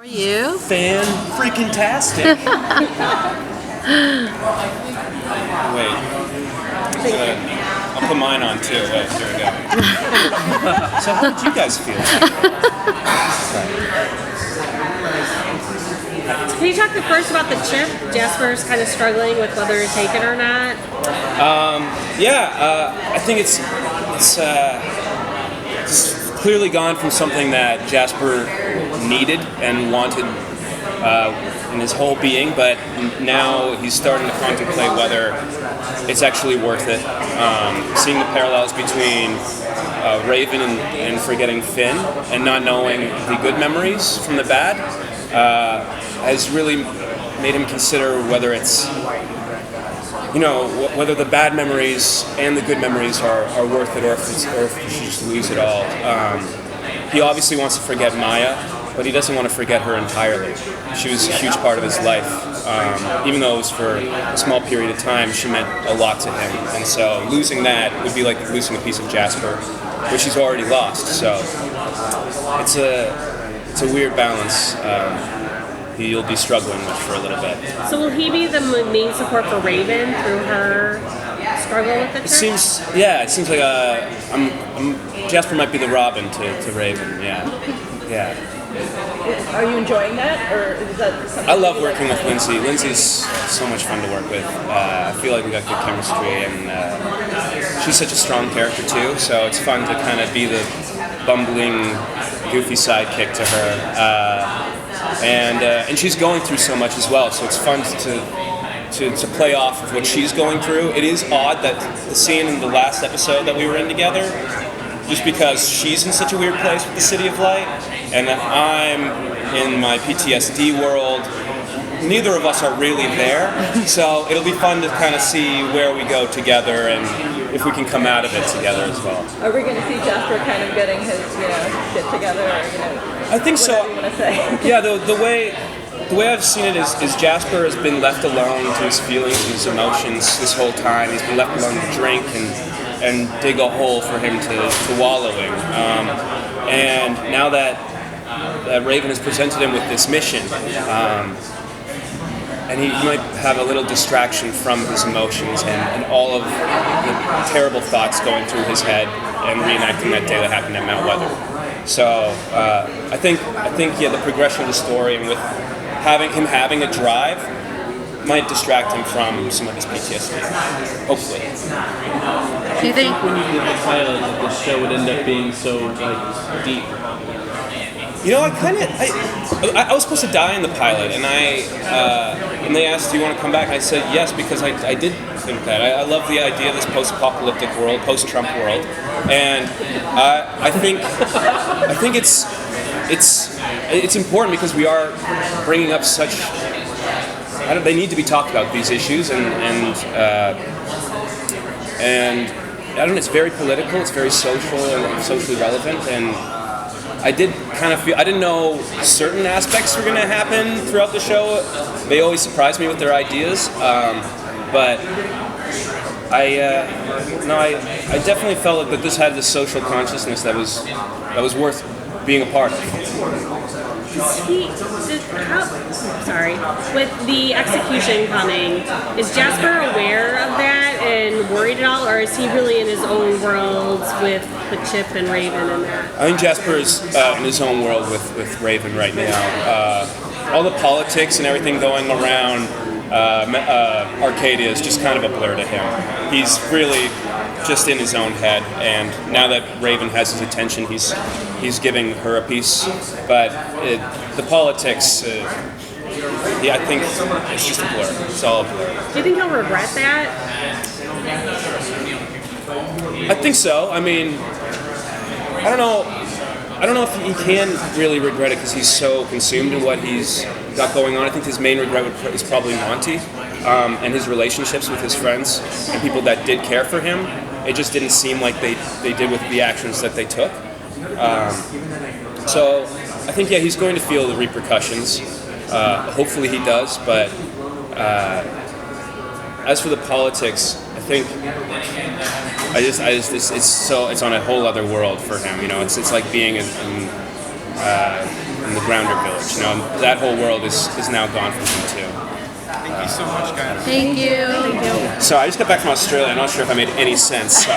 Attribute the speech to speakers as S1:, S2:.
S1: How are you?
S2: Fan-freaking-tastic. Wait. I'll put mine on too. Wait, here we go. So how did you guys feel?
S3: Can you talk first about the chip? Jasper's kind of struggling with whether to take it or not.
S2: I think it's clearly gone from something that Jasper needed and wanted in his whole being, but now he's starting to contemplate whether it's actually worth it. Seeing the parallels between Raven and forgetting Finn and not knowing the good memories from the bad has really made him consider whether it's, whether the bad memories and the good memories are worth it, or if he should just lose it all. He obviously wants to forget Maya, but he doesn't want to forget her entirely. She was a huge part of his life. Even though it was for a small period of time, she meant a lot to him. And so losing that would be like losing a piece of Jasper, which he's already lost. So it's a weird balance. He'll be struggling with for a little bit.
S3: So will he be the main support for Raven through her struggle with the chip?
S2: It seems like Jasper might be the Robin to Raven. Yeah.
S4: Are you enjoying that, or is that something?
S2: I love working with Lindsay. Lindsay's so much fun to work with. I feel like we got good chemistry, and she's such a strong character too. So it's fun to kind of be the bumbling, goofy sidekick to her. And she's going through so much as well. So it's fun to play off of what she's going through. It is odd that the scene in the last episode that we were in together, just because she's in such a weird place with the City of Light, and I'm in my PTSD world. Neither of us are really there, so it'll be fun to kind of see where we go together and if we can come out of it together as well.
S4: Are we going to see Jasper kind of getting his, get together, or
S2: I think so.
S4: Whatever you want to say?
S2: Yeah, the way I've seen it is Jasper has been left alone to his feelings and his emotions this whole time. He's been left alone to drink and dig a hole for him to wallow in. And now that Raven has presented him with this mission, and he might have a little distraction from his emotions and all of the terrible thoughts going through his head and reenacting that day that happened at Mount Weather. So I think the progression of the story, and with him having a drive, might distract him from some of his PTSD. Hopefully.
S1: Do you think
S5: when you did the pilot that the show would end up being so deep?
S2: I was supposed to die in the pilot, and and they asked, "Do you want to come back?" And I said yes, because I did think that. I love the idea of this post-apocalyptic world, post-Trump world, and I think it's important because we are bringing up such. They need to be talked about, these issues, and I don't know. It's very political. It's very social and socially relevant, and I did kind of feel, I didn't know certain aspects were going to happen throughout the show. They always surprise me with their ideas, but I definitely felt that this had this social consciousness that was worth being a part of.
S3: With the execution coming, is Jasper aware of that and worried at all, or is he really in his own world with Chip and Raven and that?
S2: I think Jasper is in his own world with Raven right now. All the politics and everything going around Arcadia is just kind of a blur to him. He's really just in his own head, and now that Raven has his attention, he's giving her a piece. But the politics, I think it's just a blur. It's all a blur.
S3: Do you think he'll regret that?
S2: I think so. I mean, I don't know if he can really regret it because he's so consumed in what he's got going on. I think his main regret is probably Monty and his relationships with his friends and people that did care for him. It just didn't seem like they did with the actions that they took. So I think, he's going to feel the repercussions. Hopefully he does, but as for the politics, I think it's on a whole other world for him. It's like being in in the Grounder village. You know, and that whole world is now gone from him too.
S6: Thank you so much, guys.
S1: Thank you.
S2: So I just got back from Australia. I'm not sure if I made any sense. So.